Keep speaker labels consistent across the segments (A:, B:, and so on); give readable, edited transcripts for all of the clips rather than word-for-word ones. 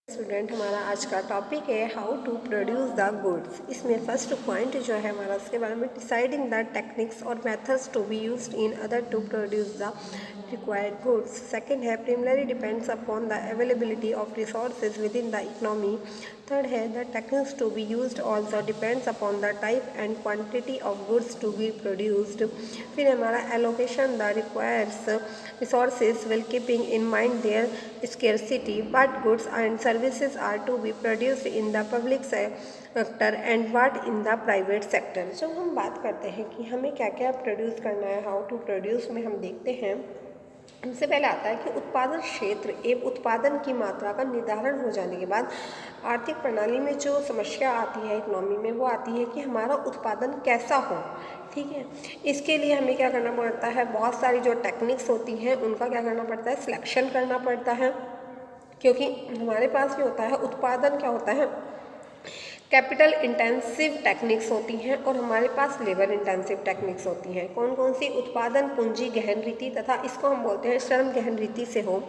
A: Student, हमारा आज का टॉपिक है how to produce the goods. इसमें फर्स्ट पॉइंट जो है हमारा उसके बारे में डिसाइडिंग द टेक्निक्स और methods to be used in order to produce the required goods. Second है primarily depends upon the availability of resources within the economy. Third है the techniques to be used also depends upon the type and quantity of goods to be produced. फिर हमारा allocation the requires resources while keeping in mind their scarcity. What goods and services are to be produced in the public sector and what in the private sector. जब हम बात करते हैं कि हमें क्या क्या प्रोड्यूस करना है, हाउ टू प्रोड्यूस में हम देखते हैं सबसे पहले आता है कि उत्पादन क्षेत्र एवं उत्पादन की मात्रा का निर्धारण हो जाने के बाद आर्थिक प्रणाली में जो समस्या आती है इकोनॉमी में, वो आती है कि हमारा उत्पादन कैसा हो। ठीक है, इसके लिए हमें क्या करना पड़ता है, बहुत सारी जो टेक्निक्स होती हैं उनका क्या करना पड़ता है, सिलेक्शन करना पड़ता है। क्योंकि हमारे पास भी होता है उत्पादन क्या होता है, कैपिटल इंटेंसिव टेक्निक्स होती हैं और हमारे पास लेबर इंटेंसिव टेक्निक्स होती हैं। कौन कौन सी, उत्पादन पूंजी गहन रीति तथा इसको हम बोलते हैं श्रम गहन रीति से हो,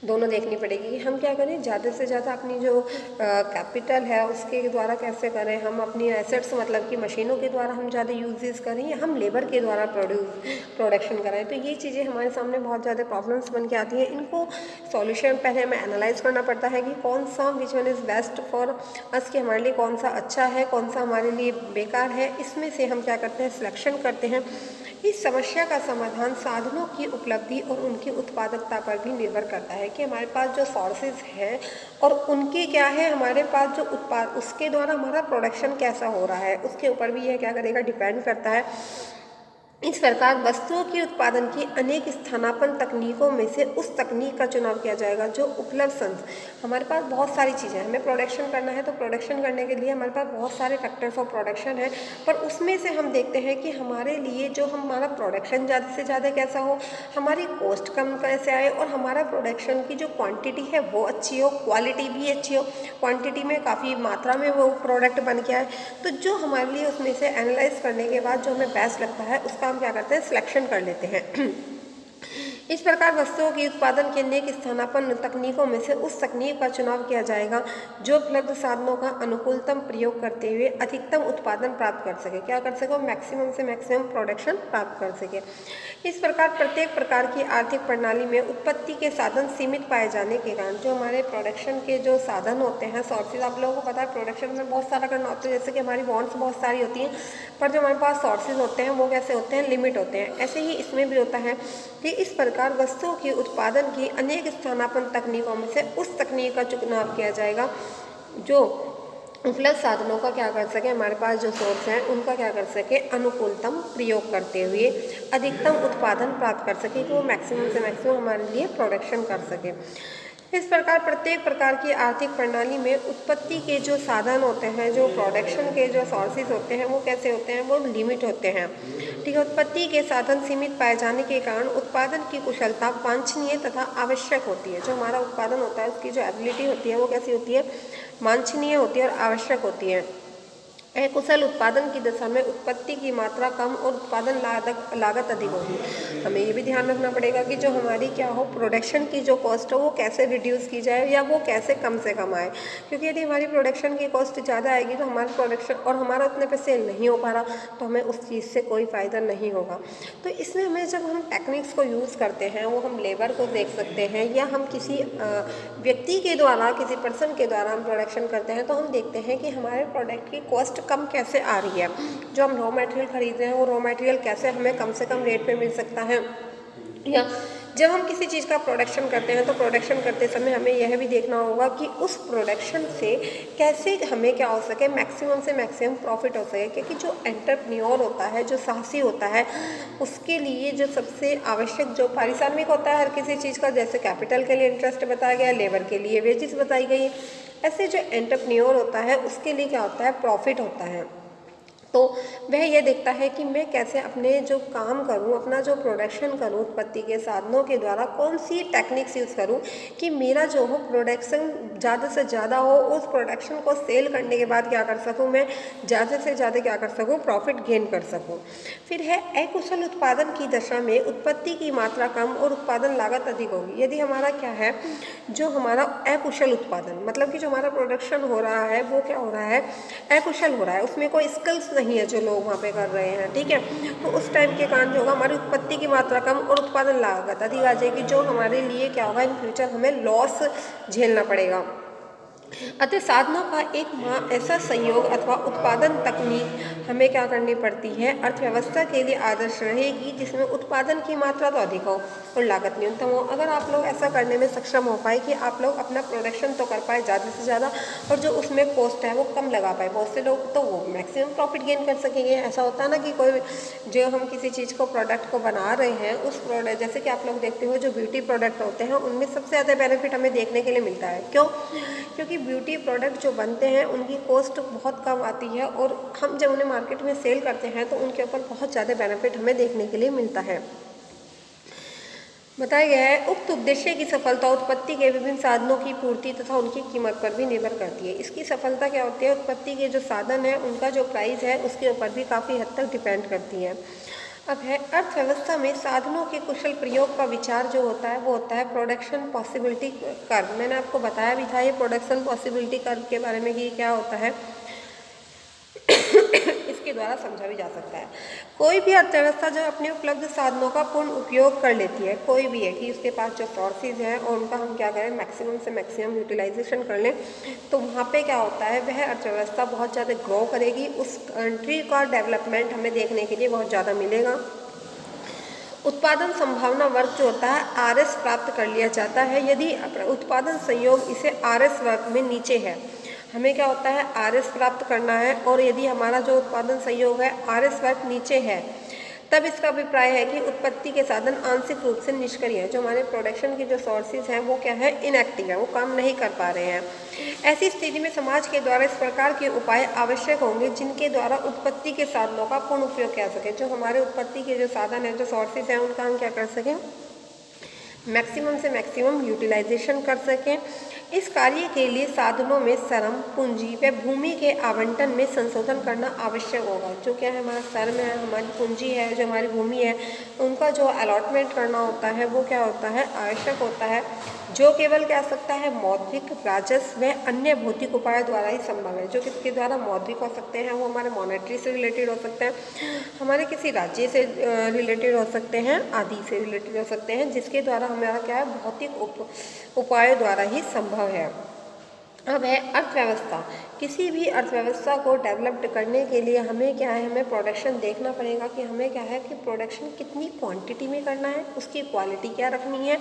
A: दोनों देखनी पड़ेगी। हम क्या करें, ज़्यादा से ज़्यादा अपनी जो कैपिटल है उसके द्वारा कैसे करें, हम अपनी एसेट्स मतलब कि मशीनों के द्वारा हम ज़्यादा यूजेस करें या हम लेबर के द्वारा प्रोडक्शन करें। तो ये चीज़ें हमारे सामने बहुत ज़्यादा प्रॉब्लम्स बन के आती हैं। इनको सॉल्यूशन पहले हमें एनालाइज करना पड़ता है कि कौन सा which one is best for us, कि हमारे लिए कौन सा अच्छा है, कौन सा हमारे लिए बेकार है। इसमें से हम क्या करते हैं, सिलेक्शन करते हैं। इस समस्या का समाधान साधनों की उपलब्धि और उनकी उत्पादकता पर भी निर्भर करता है कि हमारे पास जो सोर्सेज हैं और उनकी क्या है, हमारे पास जो उत्पाद उसके द्वारा हमारा प्रोडक्शन कैसा हो रहा है, उसके ऊपर भी यह क्या करेगा, डिपेंड करता है। इस प्रकार वस्तुओं के उत्पादन की अनेक स्थानापन्न तकनीकों में से उस तकनीक का चुनाव किया जाएगा जो उपलब्ध हमारे पास बहुत सारी चीज़ें हैं, हमें प्रोडक्शन करना है तो प्रोडक्शन करने के लिए हमारे पास बहुत सारे फैक्टर्स ऑफ प्रोडक्शन है, पर उसमें से हम देखते हैं कि हमारे लिए जो हमारा प्रोडक्शन ज़्यादा से ज़्यादा कैसा हो, हमारी कॉस्ट कम कैसे आए और हमारा प्रोडक्शन की जो क्वान्टिटी है वो अच्छी हो, क्वालिटी भी अच्छी हो, क्वान्टिटी में काफ़ी मात्रा में वो प्रोडक्ट बन के आए। तो जो हमारे लिए उसमें से एनालाइज करने के बाद जो हमें बेस्ट लगता है उसका हम क्या करते हैं, सिलेक्शन कर लेते हैं। इस प्रकार वस्तुओं की उत्पादन के अनेक स्थानापन्न तकनीकों में से उस तकनीक का चुनाव किया जाएगा जो उपलब्ध साधनों का अनुकूलतम प्रयोग करते हुए अधिकतम उत्पादन प्राप्त कर सके, क्या कर सके, मैक्सिमम से मैक्सिमम प्रोडक्शन प्राप्त कर सके। इस प्रकार प्रत्येक प्रकार की आर्थिक प्रणाली में उत्पत्ति के साधन सीमित पाए जाने के कारण जो हमारे प्रोडक्शन के जो साधन होते हैं, सोर्सेज, आप लोगों को पता है प्रोडक्शन में बहुत सारा करना होता है, जैसे कि हमारी बॉन्ड्स बहुत सारी होती हैं, पर जो हमारे पास सोर्सेज होते हैं वो कैसे होते हैं, लिमिट होते हैं। ऐसे ही इसमें भी होता है कि इस प्रकार वस्तुओं के उत्पादन की अनेक स्थानापन्न तकनीकों में से उस तकनीक का चुनाव किया जाएगा जो उपलब्ध साधनों का क्या कर सके, हमारे पास जो सोर्स हैं उनका क्या कर सके, अनुकूलतम प्रयोग करते हुए अधिकतम उत्पादन प्राप्त कर सके, कि वो मैक्सिमम से मैक्सिमम हमारे लिए प्रोडक्शन कर सके। इस प्रकार प्रत्येक प्रकार की आर्थिक प्रणाली में उत्पत्ति के जो साधन होते हैं, जो प्रोडक्शन के जो सोर्सेज होते हैं वो कैसे होते हैं, वो लिमिट होते हैं। ठीक है, उत्पत्ति के साधन सीमित पाए जाने के कारण उत्पादन की कुशलता वांछनीय तथा आवश्यक होती है। जो हमारा उत्पादन होता है उसकी जो एबिलिटी होती है वो कैसी होती है, वांछनीय होती है और आवश्यक होती है। अकुशल उत्पादन की दशा में उत्पत्ति की मात्रा कम और उत्पादन लागत अधिक होगी। हमें ये भी ध्यान रखना पड़ेगा कि जो हमारी क्या हो, प्रोडक्शन की जो कॉस्ट हो वो कैसे रिड्यूस की जाए या वो कैसे कम से कम आए, क्योंकि यदि हमारी प्रोडक्शन की कॉस्ट ज़्यादा आएगी तो हमारा प्रोडक्शन और हमारा उतने पे सेल नहीं हो पा रहा तो हमें उस चीज़ से कोई फ़ायदा नहीं होगा। तो इसमें हमें जब हम टेक्निक्स को यूज़ करते हैं, वो हम लेबर को देख सकते हैं या हम किसी व्यक्ति के द्वारा, किसी पर्सन के द्वारा हम प्रोडक्शन करते हैं, तो हम देखते हैं कि हमारे प्रोडक्ट की कॉस्ट कम कैसे आ रही है। जो हम रॉ मटेरियल खरीद रहे हैं वो रॉ मटेरियल कैसे हमें कम से कम रेट पे मिल सकता है। या जब हम किसी चीज़ का प्रोडक्शन करते हैं तो प्रोडक्शन करते समय हमें यह भी देखना होगा कि उस प्रोडक्शन से कैसे हमें क्या हो सके, मैक्सिमम से मैक्सिमम प्रॉफिट हो सके। क्योंकि जो एंटरप्रेन्योर होता है, जो साहसी होता है, उसके लिए जो सबसे आवश्यक जो पारिश्रमिक होता है हर किसी चीज़ का, जैसे कैपिटल के लिए इंटरेस्ट बताया गया, लेबर के लिए वेजेस बताई गई, ऐसे जो एंटरप्रेन्योर होता है उसके लिए क्या होता है, प्रॉफिट होता है। तो वह ये देखता है कि मैं कैसे अपने जो काम करूं, अपना जो प्रोडक्शन करूं उत्पत्ति के साधनों के द्वारा, कौन सी टेक्निक्स यूज़ करूं कि मेरा जो हो प्रोडक्शन ज़्यादा से ज़्यादा हो, उस प्रोडक्शन को सेल करने के बाद क्या कर सकूं, मैं ज़्यादा से ज़्यादा क्या कर सकूं, प्रॉफिट गेन कर सकूं। फिर है अकुशल उत्पादन की दशा में उत्पत्ति की मात्रा कम और उत्पादन लागत अधिक होगी। यदि हमारा क्या है, जो हमारा अकुशल उत्पादन मतलब कि जो हमारा प्रोडक्शन हो रहा है वो क्या हो रहा है, अकुशल हो रहा है, उसमें कोई स्किल्स नहीं है जो लोग वहाँ पे कर रहे हैं, ठीक है। तो उस टाइम के कारण जो होगा हमारी उत्पत्ति की मात्रा कम और उत्पादन लागत अधिक आ जाएगी, जो हमारे लिए क्या होगा, इन फ्यूचर हमें लॉस झेलना पड़ेगा। अतः साधनों का एक ऐसा संयोग अथवा उत्पादन तकनीक हमें क्या करनी पड़ती है, अर्थव्यवस्था के लिए आदर्श रहेगी, जिसमें उत्पादन की मात्रा तो अधिक हो और लागत न्यूनतम हो। अगर आप लोग ऐसा करने में सक्षम हो पाए कि आप लोग अपना प्रोडक्शन तो कर पाए ज़्यादा से ज़्यादा और जो उसमें कॉस्ट है वो कम लगा पाए, बहुत से लोग तो वो मैक्सिमम प्रॉफिट गेन कर सकेंगे। ऐसा होता है ना कि कोई जो हम किसी चीज़ को प्रोडक्ट को बना रहे हैं, उस प्रोडक्ट जैसे कि आप लोग देखते हो जो ब्यूटी प्रोडक्ट होते हैं उनमें सबसे ज़्यादा बेनिफिट हमें देखने के लिए मिलता है। क्यों? क्योंकि ब्यूटी प्रोडक्ट जो बनते हैं उनकी कॉस्ट बहुत कम आती है और हम जब उन्हें मार्केट में सेल करते हैं तो उनके ऊपर बहुत ज़्यादा बेनिफिट हमें देखने के लिए मिलता है। बताया गया है उक्त उद्देश्य की सफलता उत्पत्ति के विभिन्न साधनों की पूर्ति तथा उनकी कीमत पर भी निर्भर करती है। इसकी सफलता क्या होती है, उत्पत्ति के जो साधन है उनका जो प्राइस है उसके ऊपर भी काफ़ी हद तक डिपेंड करती है। अब है अर्थव्यवस्था में साधनों के कुशल प्रयोग का विचार जो होता है वो होता है प्रोडक्शन पॉसिबिलिटी कर्व। मैंने आपको बताया भी था ये प्रोडक्शन पॉसिबिलिटी कर्व के बारे में कि क्या होता है इसके द्वारा समझा भी जा सकता है। कोई भी अर्थव्यवस्था जो अपने उपलब्ध साधनों का पूर्ण उपयोग कर लेती है, कोई भी है कि उसके पास जो सोर्सेज हैं और उनका हम क्या करें मैक्सिमम से मैक्सिमम यूटिलाइजेशन कर लें, तो वहाँ पे क्या होता है वह अर्थव्यवस्था बहुत ज़्यादा ग्रो करेगी, उस कंट्री का डेवलपमेंट हमें देखने के लिए बहुत ज़्यादा मिलेगा। उत्पादन संभावना वर्ग जो होता है आरएस प्राप्त कर लिया जाता है यदि उत्पादन संयोग इसे आरएस वर्ग में नीचे है। हमें क्या होता है आरएस प्राप्त करना है और यदि हमारा जो उत्पादन संयोग है आरएस वर्ग नीचे है तब इसका अभिप्राय है कि उत्पत्ति के साधन आंशिक रूप से निष्क्रिय हैं। जो हमारे प्रोडक्शन के जो सोर्सेज हैं वो क्या है इनएक्टिव है, वो काम नहीं कर पा रहे हैं। ऐसी स्थिति में समाज के द्वारा इस प्रकार के उपाय आवश्यक होंगे जिनके द्वारा उत्पत्ति के साधनों का पूर्ण उपयोग किया सके। जो हमारे उत्पत्ति के जो साधन हैं जो सोर्सेज हैं उनका हम क्या कर सकें मैक्सिमम से मैक्सिमम यूटिलाइजेशन कर सकें। इस कार्य के लिए साधनों में श्रम पूंजी व भूमि के आवंटन में संशोधन करना आवश्यक होगा। जो क्या है हमारा श्रम है, हमारी पूंजी है, जो हमारी भूमि है, उनका जो अलॉटमेंट करना होता है वो क्या होता है आवश्यक होता है, जो केवल क्या सकता है मौद्रिक राजस्व व अन्य भौतिक उपाय द्वारा ही संभव है। जो किसके द्वारा मौद्रिक हो सकते हैं वो हमारे मॉनेटरी से रिलेटेड हो सकते हैं, हमारे किसी राज्य से रिलेटेड हो सकते हैं, आदि से रिलेटेड हो सकते हैं, जिसके द्वारा हमारा क्या है भौतिक उपायों द्वारा ही संभव है। अब है अर्थव्यवस्था। किसी भी अर्थव्यवस्था को डेवलप्ड करने के लिए हमें क्या है हमें प्रोडक्शन देखना पड़ेगा कि हमें क्या है कि प्रोडक्शन कितनी क्वांटिटी में करना है, उसकी क्वालिटी क्या रखनी है,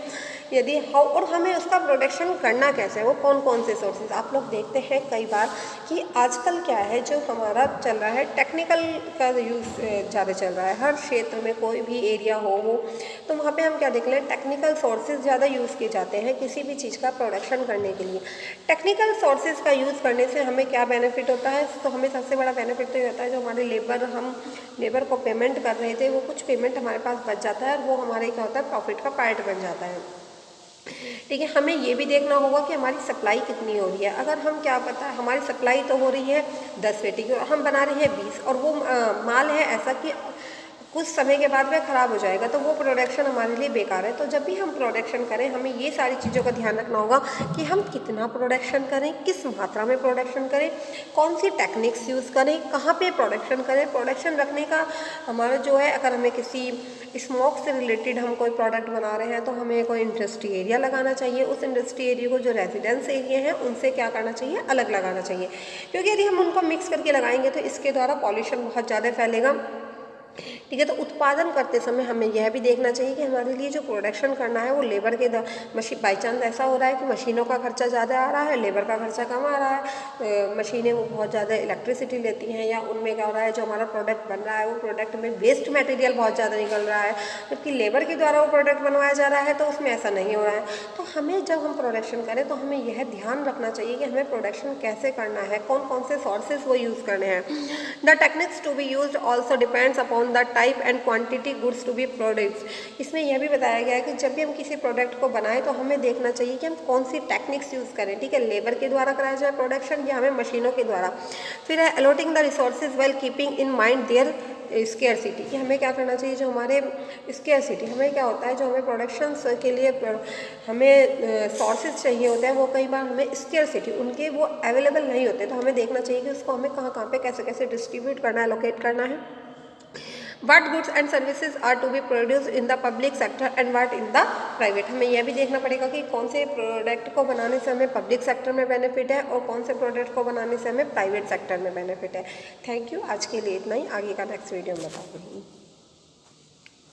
A: यदि हाउ और हमें उसका प्रोडक्शन करना कैसे है, वो कौन कौन से सोर्सेज। आप लोग देखते हैं कई बार कि आजकल क्या है जो हमारा चल रहा है टेक्निकल का यूज़ ज़्यादा चल रहा है। हर क्षेत्र में कोई भी एरिया हो वो तो वहाँ पे हम क्या देख लें टेक्निकल सोर्सेज ज़्यादा यूज़ किए जाते हैं किसी भी चीज़ का प्रोडक्शन करने के लिए। टेक्निकल सोर्सेज का यूज़ करने से हमें क्या बेनिफिट होता है, तो हमें सबसे बड़ा बेनिफिट तो ये होता है जो हमारे हम लेबर को पेमेंट कर रहे थे वो कुछ पेमेंट हमारे पास बच जाता है और वो हमारे क्या होता है प्रॉफिट का पार्ट बन जाता है। ठीक है, हमें ये भी देखना होगा कि हमारी सप्लाई कितनी हो रही है। अगर हम क्या पता है हमारी सप्लाई तो हो रही है 10 पेटी की और हम बना रहे हैं 20 और वो माल है ऐसा कि कुछ समय के बाद वह ख़राब हो जाएगा तो वो प्रोडक्शन हमारे लिए बेकार है। तो जब भी हम प्रोडक्शन करें हमें ये सारी चीज़ों का ध्यान रखना होगा कि हम कितना प्रोडक्शन करें, किस मात्रा में प्रोडक्शन करें, कौन सी टेक्निक्स यूज़ करें, कहाँ पे प्रोडक्शन करें। प्रोडक्शन रखने का हमारा जो है अगर हमें किसी स्मोक से रिलेटेड हम कोई प्रोडक्ट बना रहे हैं तो हमें कोई इंडस्ट्री एरिया लगाना चाहिए। उस इंडस्ट्री एरिया को जो रेजिडेंस एरिया है उनसे क्या करना चाहिए अलग लगाना चाहिए, क्योंकि यदि हम उनको मिक्स करके लगाएंगे तो इसके द्वारा पॉल्यूशन बहुत ज़्यादा फैलेगा। ठीक है। तो उत्पादन करते समय हमें यह भी देखना चाहिए कि हमारे लिए जो प्रोडक्शन करना है वो लेबर के मशीन, बाई चांस ऐसा हो रहा है कि मशीनों का खर्चा ज़्यादा आ रहा है, लेबर का खर्चा कम आ रहा है, मशीनें वो बहुत ज़्यादा इलेक्ट्रिसिटी लेती हैं, या उनमें क्या हो रहा है जो हमारा प्रोडक्ट बन रहा है वो प्रोडक्ट में वेस्ट मटेरियल बहुत ज़्यादा निकल रहा है, जबकि लेबर के द्वारा वो प्रोडक्ट बनवाया जा रहा है तो उसमें ऐसा नहीं हो रहा है। तो हमें जब हम प्रोडक्शन करें तो हमें यह ध्यान रखना चाहिए कि हमें प्रोडक्शन कैसे करना है, कौन कौन से सोर्सेज वो यूज़ करने हैं। The techniques to be use also depends upon the type and quantity goods to be produce. इसमें यह भी बताया गया है कि जब भी हम किसी प्रोडक्ट को बनाएं तो हमें देखना चाहिए कि हम कौन सी टेक्निक्स यूज़ करें, ठीक है, लेबर के द्वारा कराया जाए प्रोडक्शन या हमें मशीनों के द्वारा। फिर है allotting the resources well keeping in mind their scarcity, कि हमें क्या करना चाहिए, जो हमारे स्केयरसिटी, हमें क्या होता है जो हमें प्रोडक्शन के लिए हमें सोर्सेज चाहिए होते हैं वो कई बार हमें स्केयरसिटी उनके वो अवेलेबल नहीं होते, तो हमें देखना चाहिए कि उसको हमें कहाँ कहाँ पे कैसे कैसे डिस्ट्रीब्यूट करना है, लोकेट करना है। What goods and services are to be produced in the public sector and what in the private, हमें यह भी देखना पड़ेगा कि कौन से प्रोडक्ट को बनाने से हमें पब्लिक सेक्टर में बेनिफिट है और कौन से प्रोडक्ट को बनाने से हमें प्राइवेट सेक्टर में बेनिफिट है। थैंक यू, आज के लिए इतना ही, आगे का नेक्स्ट वीडियो में बताऊँगी।